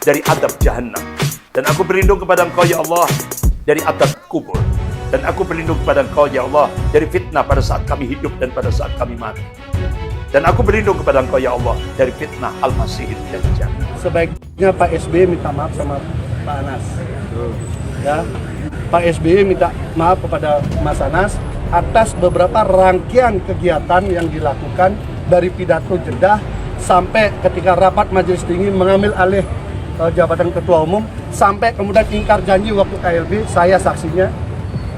dari adab jahannam. Dan aku berlindung kepada Engkau ya Allah dari adab kubur. Dan aku berlindung kepada Engkau ya Allah dari fitnah pada saat kami hidup dan pada saat kami mati. Dan aku berlindung kepada Engkau ya Allah dari fitnah Al-Masihid Dajjal. Sebaiknya Pak SBY minta maaf sama Pak Anas. Ya, Pak SBY minta maaf kepada Mas Anas atas beberapa rangkaian kegiatan yang dilakukan dari pidato Jeddah sampai ketika rapat majelis tinggi mengambil alih jabatan ketua umum sampai kemudian ingkar janji waktu KLB, saya saksinya.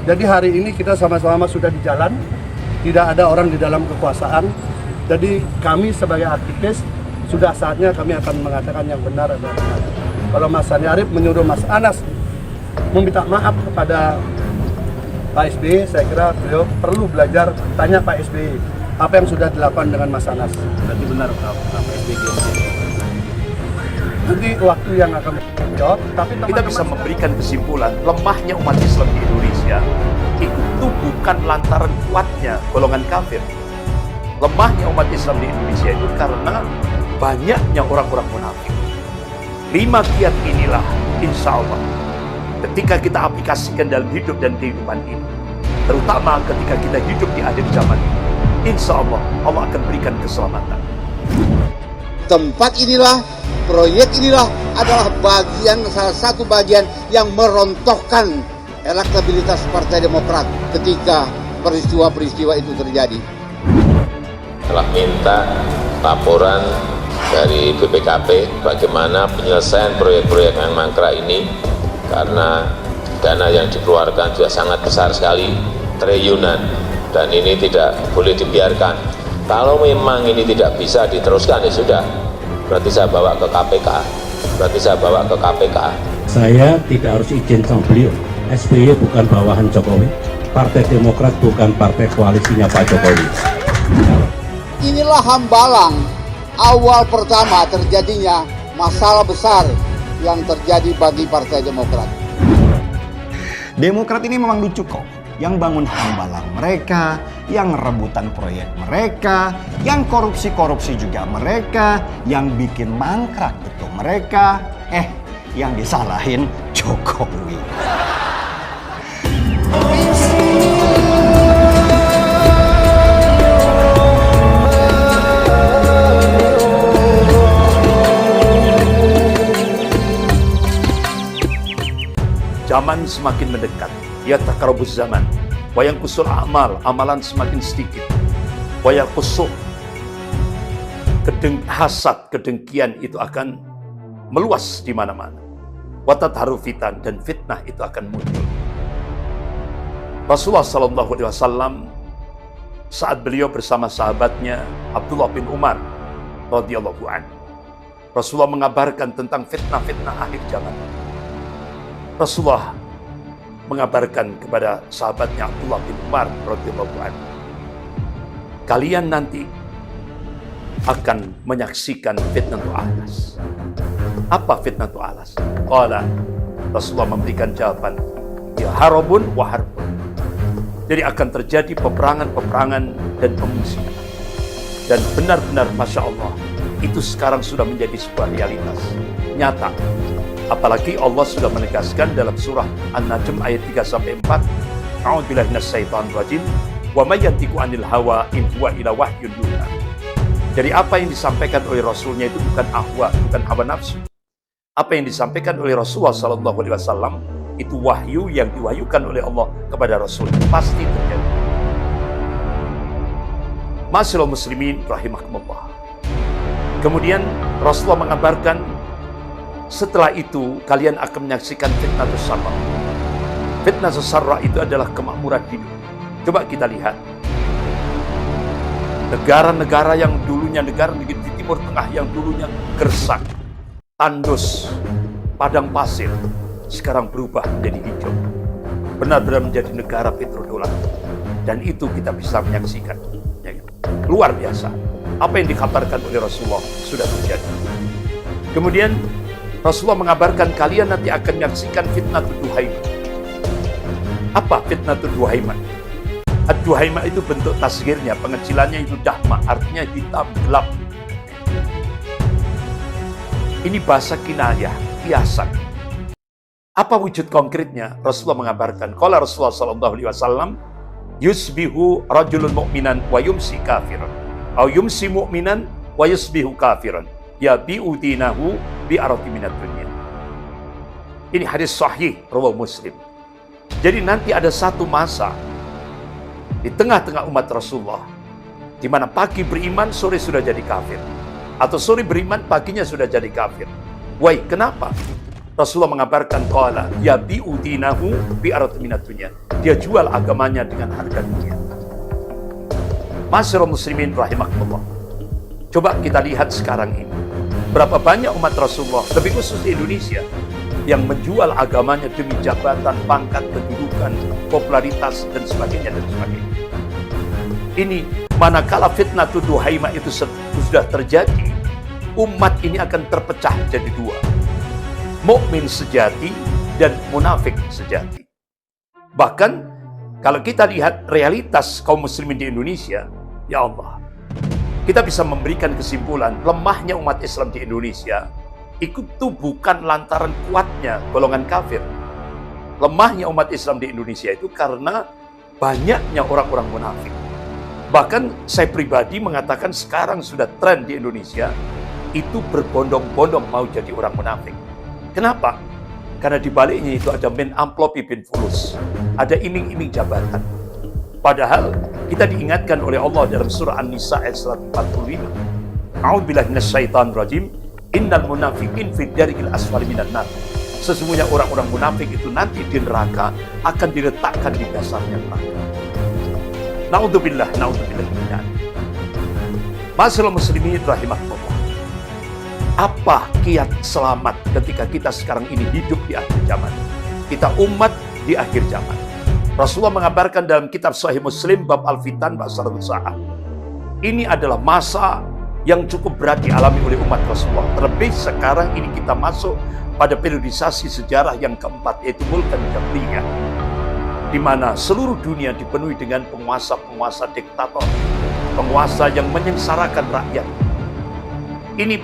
Jadi hari ini kita sama-sama sudah di jalan, tidak ada orang di dalam kekuasaan. Jadi kami sebagai aktivis sudah saatnya kami akan mengatakan yang benar adalah benar. Kalau Mas Andi Arief menyuruh Mas Anas meminta maaf kepada Pak SBY, saya kira beliau perlu belajar tanya Pak SBY apa yang sudah dilakukan dengan Mas Anas. Berarti benar Pak SBY. Nanti waktu yang akan menjawab, tapi kita bisa memberikan kesimpulan lemahnya umat Islam di Indonesia itu bukan lantaran kuatnya golongan kafir. Lemahnya umat Islam di Indonesia itu karena banyaknya orang-orang munafik. 5 kiat inilah insya Allah ketika kita aplikasikan dalam hidup dan kehidupan ini, terutama ketika kita hidup di akhir zaman ini, insya Allah Allah akan berikan keselamatan. Tempat inilah, proyek inilah adalah salah satu bagian yang merontohkan elektabilitas Partai Demokrat ketika peristiwa-peristiwa itu terjadi. Telah minta laporan dari BPKP bagaimana penyelesaian proyek-proyek yang mangkrak ini, karena dana yang dikeluarkan juga sangat besar sekali, triliunan, dan ini tidak boleh dibiarkan. Kalau memang ini tidak bisa diteruskan, ya sudah, berarti saya bawa ke KPK. Saya tidak harus izin sama beliau. SBY bukan bawahan Jokowi, Partai Demokrat bukan partai koalisinya Pak Jokowi. Inilah hambalang awal pertama terjadinya masalah besar yang terjadi bagi Partai Demokrat. Demokrat ini memang lucu kok. Yang bangun hambalang mereka, yang rebutan proyek mereka, yang korupsi-korupsi juga mereka, yang bikin mangkrak itu mereka, yang disalahin Jokowi. Zaman semakin mendekat, ya takarubuz zaman. Wa yanqusul a'mal, amalan semakin sedikit. Wa yanqusul hasad, kedengkian itu akan meluas di mana-mana. Wa tatharu fitan, dan fitnah itu akan muncul. Rasulullah sallallahu alaihi wasallam saat beliau bersama sahabatnya Abdullah bin Umar radhiyallahu anhu, Rasulullah mengabarkan tentang fitnah-fitnah akhir zaman. Rasulullah mengabarkan kepada sahabatnya Abdullah bin Umar radhiyallahu anhu, kalian nanti akan menyaksikan fitnatul alas. Apa fitnatul alas? Qala, Rasulullah memberikan jawaban, ya harabun wa harbun. Jadi akan terjadi peperangan-peperangan dan pemusikan. Dan benar-benar Masya Allah, itu sekarang sudah menjadi sebuah realitas nyata. Apalagi Allah sudah menegaskan dalam surah An-Najm ayat 3-4, A'udzubillahi minasyaitonir rajim, wa may yantiqu 'anil hawa in huwa illa wahyun yuha. Jadi apa yang disampaikan oleh Rasulnya itu bukan ahwa, bukan hawa nafsu. Apa yang disampaikan oleh Rasulullah sallallahu alaihi wasallam itu wahyu yang diwahyukan oleh Allah kepada Rasul, pasti terjadi. Ma'asyiral muslimin rahimakumullah. Kemudian Rasulullah mengabarkan, setelah itu kalian akan menyaksikan fitnatus sarra. Fitnatus sarra itu adalah kemakmuran hidup. Coba kita lihat negara-negara yang dulunya negara di Timur Tengah yang dulunya gersang, tandus, padang pasir, sekarang berubah menjadi hijau. Benar-benar menjadi negara petrodolar. Dan itu kita bisa menyaksikan. Luar biasa. Apa yang dikabarkan oleh Rasulullah sudah terjadi. Kemudian Rasulullah mengabarkan kalian nanti akan menyaksikan fitnatul duhaimah. Apa fitnatul duhaimah? Ad-duhaimah itu bentuk tasghirnya, pengecilannya itu dahma, artinya hitam, gelap. Ini bahasa kinayah. kiasan. Apa wujud konkretnya? Rasulullah mengabarkan, qala Rasulullah sallallahu alaihi wasallam, yusbihu rajulun mu'minan wa yumsi kafiran. Au yumsi mu'minan wa yusbihu kafiran. Yabi'u dinahu bi arati minad dunya. Ini hadis sahih riwayat Muslim. Jadi nanti ada satu masa di tengah-tengah umat Rasulullah di mana pagi beriman, sore sudah jadi kafir. Atau sore beriman, paginya sudah jadi kafir. Why? Kenapa? Rasulullah mengabarkan qala yabi'u dinahu bi arati minad dunya. Dia jual agamanya dengan harga dunia. Ma'asyiral muslimin rahimakumullah. Coba kita lihat sekarang ini. Berapa banyak umat Rasulullah, lebih khusus di Indonesia, yang menjual agamanya demi jabatan, pangkat, kedudukan, popularitas, dan sebagainya, dan sebagainya. Ini, manakala fitnatul duhaimah itu sudah terjadi, umat ini akan terpecah jadi dua. Mukmin sejati dan munafik sejati. Bahkan, kalau kita lihat realitas kaum muslimin di Indonesia, ya Allah, kita bisa memberikan kesimpulan, lemahnya umat Islam di Indonesia, itu bukan lantaran kuatnya golongan kafir. Lemahnya umat Islam di Indonesia itu karena banyaknya orang-orang munafik. Bahkan saya pribadi mengatakan sekarang sudah tren di Indonesia, itu berbondong-bondong mau jadi orang munafik. Kenapa? Karena di baliknya itu ada men amplopi bin fulus, ada iming-iming jabatan. Padahal kita diingatkan oleh Allah dalam surah An-Nisa ayat 145. A'udzubillahi minasyaitonir rajim. Innal munafiqin fi darikil asfali minan nar. Sesungguhnya orang-orang munafik itu nanti di neraka akan diletakkan di dasarnya neraka. Naudzubillah, naudzubillah. Ma'asyiral muslimin rahimakumullah. Apa kiat selamat ketika kita sekarang ini hidup di akhir zaman? Kita umat di akhir zaman. Rasulullah mengabarkan dalam kitab Sahih Muslim bab Al-Fitan Ba'saratus Sa'ah. Ini adalah masa yang cukup berat dialami oleh umat Rasulullah. Terlebih sekarang ini kita masuk pada periodisasi sejarah yang keempat, yaitu Mulkan Jabriyah, di mana seluruh dunia dipenuhi dengan penguasa-penguasa diktator, penguasa yang menyengsarakan rakyat. Ini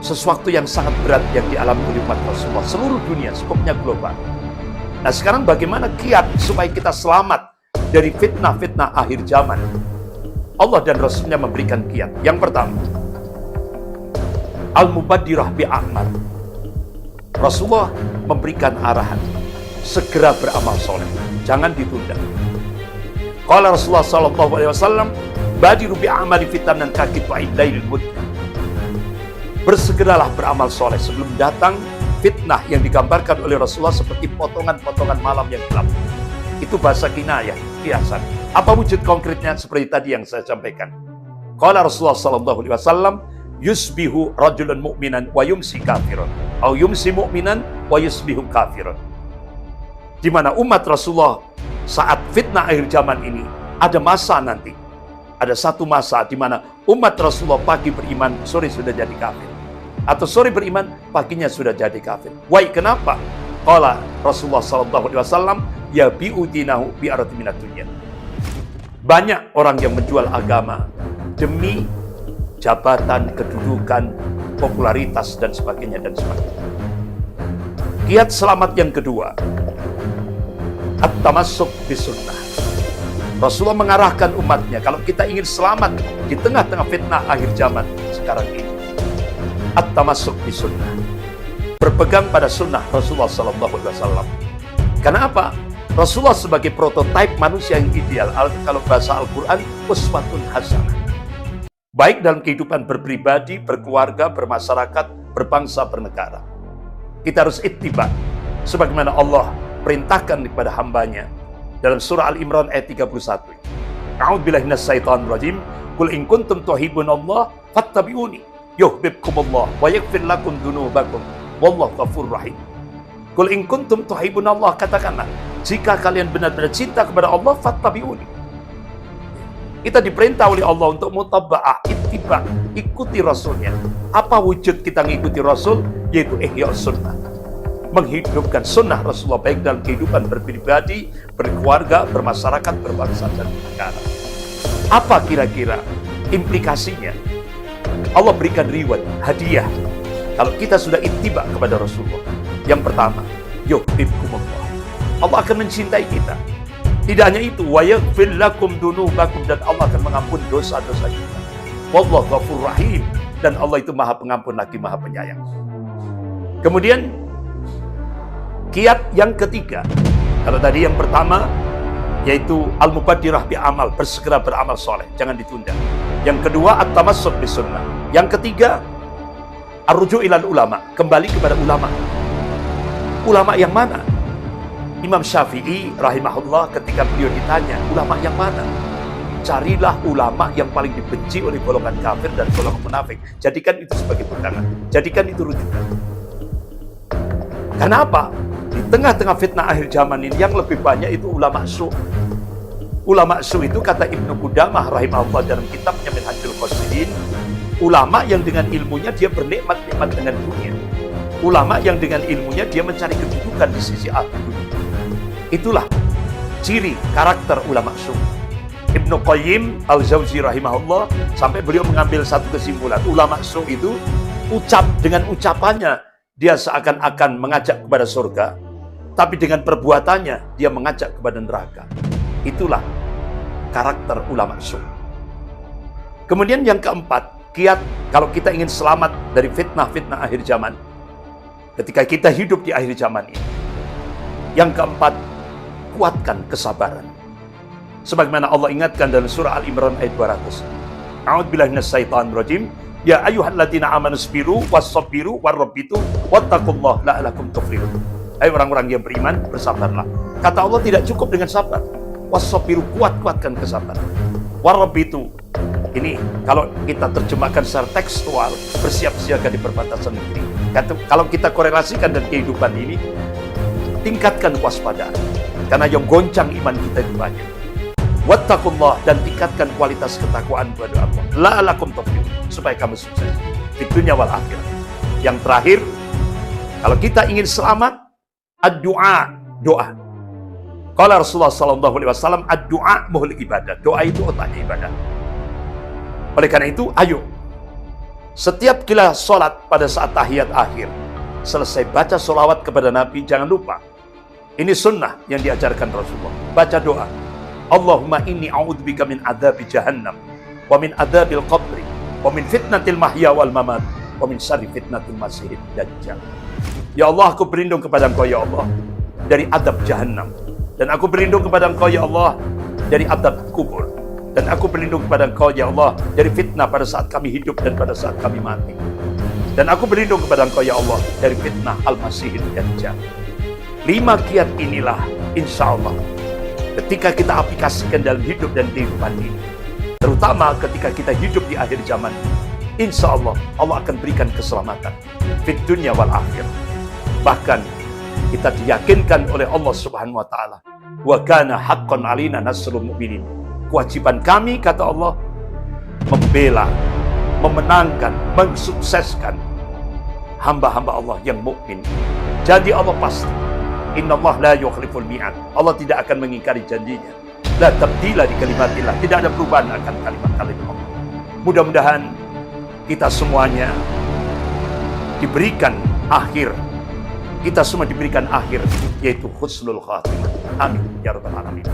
sesuatu yang sangat berat yang dialami oleh umat Rasulullah. Seluruh dunia, skopnya global. Nah sekarang bagaimana kiat supaya kita selamat dari fitnah-fitnah akhir zaman? Allah dan Rasulnya memberikan kiat. Yang pertama, al-mubaddirah bi'amal. Rasulullah memberikan arahan, segera beramal soleh, jangan ditunda. Qala Rasulullah sallallahu alaihi wasallam, badiru bi'amali fitanan kakitwa'id lailil mudhim. Bersegeralah beramal soleh sebelum datang fitnah yang digambarkan oleh Rasulullah seperti potongan-potongan malam yang gelap. Itu bahasa kinayah, kiasan. Apa wujud konkretnya seperti tadi yang saya sampaikan? Qala Rasulullah sallallahu alaihi wasallam, yusbihu rajulun mu'minan wa yumsi kafiran. Au yumsi mu'minan wa yusbihu kafiran. Di mana umat Rasulullah saat fitnah akhir zaman ini ada masa nanti. Ada satu masa di mana umat Rasulullah pagi beriman, sore sudah jadi kafir. Atau sore beriman, paginya sudah jadi kafir. Why? Kenapa? Qala Rasulullah sallallahu alaihi wasallam, yabi'u dinahu bi arati minad dunya. Banyak orang yang menjual agama demi jabatan, kedudukan, popularitas dan sebagainya dan sebagainya. Kiat selamat yang kedua, at-tamassuk bisunnah. Rasulullah mengarahkan umatnya, kalau kita ingin selamat di tengah-tengah fitnah akhir zaman sekarang ini, at-tamassuk bisunnah. Berpegang pada sunnah Rasulullah sallallahu alaihi wasallam. Karena apa? Rasulullah sebagai prototipe manusia yang ideal, kalau bahasa Al-Quran, uswatun hasanah. Baik dalam kehidupan berpribadi, berkeluarga, bermasyarakat, berbangsa, bernegara. Kita harus ittiba, sebagaimana Allah perintahkan kepada hambanya dalam surah Al-Imran ayat 31. A'udzubillahi minasyaitonir rajim. Qul in kuntum tuhibbunallah fattabi'uni yuhibbukumullah wa yaghfir lakum dzunubakum wallahu ghafurur rahim. Qul in kuntum tuhibbunallah, katakanlah, jika kalian benar-benar cinta kepada Allah, fattabi'uni. Kita diperintah oleh Allah untuk mutaba'ah, ittiba, ikuti Rasulnya. Apa wujud kita mengikuti Rasul? Yaitu ihya sunnah. Menghidupkan sunnah Rasulullah baik dalam kehidupan berpribadi, berkeluarga, bermasyarakat, berbangsa, dan bernegara. Apa kira-kira implikasinya? Allah berikan reward, hadiah, kalau kita sudah ittiba kepada Rasulullah. Yang pertama, yuhibbukumullah. Allah akan mencintai kita. Tidak hanya itu, wa yaghfir lakum dunubakum, dan Allah akan mengampuni dosa-dosa kita. Wallahu ghafurur rahim, dan Allah itu Maha Pengampun lagi Maha Penyayang. Kemudian kiat yang ketiga, kalau tadi yang pertama yaitu al-mubadirah bi amal, bersegera beramal soleh, jangan ditunda. Yang kedua at-tamassuk bis sunnah. Yang ketiga ar-ruju' ilal ulama, kembali kepada ulama. Ulama yang mana? Imam Syafi'i rahimahullah ketika beliau ditanya, ulama yang mana? Carilah ulama yang paling dibenci oleh golongan kafir dan golongan munafik. Jadikan itu sebagai pegangan. Jadikan itu rujukan. Kenapa? Di tengah-tengah fitnah akhir zaman ini yang lebih banyak itu ulama su. Ulama su itu kata Ibnu Qudamah rahimahullah dalam kitabnya Minhajul Qasidin, ulama yang dengan ilmunya dia bernikmat-nikmat dengan dunia. Ulama yang dengan ilmunya dia mencari kedudukan di sisi ahli dunia. Itulah ciri karakter ulama su. Ibnu Qayyim al-Jauzi rahimahullah sampai beliau mengambil satu kesimpulan, ulama su itu dengan ucapannya dia seakan-akan mengajak kepada surga, tapi dengan perbuatannya dia mengajak kepada neraka. Itulah karakter ulama su. Kemudian yang keempat, kiat kalau kita ingin selamat dari fitnah-fitnah akhir zaman, ketika kita hidup di akhir zaman ini. Yang keempat, kuatkan kesabaran. Sebagaimana Allah ingatkan dalam surah Al-Imran ayat 200. A'udzubillahi minasyaitonir rajim. Ya ayyuhalladzina amanu sabiru wassabiru warabbitu wattaqullaha la'allakum tuflihun. Hai orang-orang yang beriman, bersabarlah. Kata Allah tidak cukup dengan sabar. Wassabiru, kuat-kuatkan kesabaran. Warabbitu, ini kalau kita terjemahkan secara tekstual, bersiap siaga di perbatasan negeri. Kalau kita korelasikan dengan kehidupan ini, tingkatkan kewaspadaan. Karena yang goncang iman kita itu banyak. Wattaqullah, dan tingkatkan kualitas ketakwaan kepada Allah. La'allakum tuflihun, supaya kamu sukses di dunia wal akhirat. Yang terakhir, kalau kita ingin selamat, ad-du'a, doa. Qala Rasulullah sallallahu alaihi wasallam, ad-du'a muhul ibadah. Doa itu otaknya ibadah. Oleh karena itu, ayo setiap kita sholat pada saat tahiyat akhir, selesai baca sholawat kepada Nabi, jangan lupa. Ini sunnah yang diajarkan Rasulullah. Baca doa. Allahumma inni a'udzubika min adzabi jahannam, wa min adzabil qabri, wa min fitnatil mahya wal mamat, wa min syarri fitnatil masiihid dajjal. Ya Allah, aku berlindung kepada Engkau ya Allah dari adab jahannam, dan aku berlindung kepada Engkau ya Allah dari adab kubur, dan aku berlindung kepada Engkau ya Allah dari fitnah pada saat kami hidup dan pada saat kami mati, dan aku berlindung kepada Engkau ya Allah dari fitnah al-masiihid dajjal. 5 kiat inilah insya Allah ketika kita aplikasikan dalam hidup dan kehidupan ini, terutama ketika kita hidup di akhir zaman, insya Allah Allah akan berikan keselamatan di dunia wal akhir. Bahkan kita diyakinkan oleh Allah Subhanahu wa taala, wa kana haqqan 'alaina nasrul mu'minin. Kewajiban kami, kata Allah, membela, memenangkan, mensukseskan hamba-hamba Allah yang mukmin. Jadi Allah pasti, innallaha la yukhliful mi'ad. Allah tidak akan mengingkari janjinya. La tabdila di kalimatillah, tidak ada perubahan akan kalimat-kalimat Allah. Mudah-mudahan kita semuanya diberikan akhir, kita semua diberikan akhir, yaitu husnul khatimah. Amin ya rabbal alamin.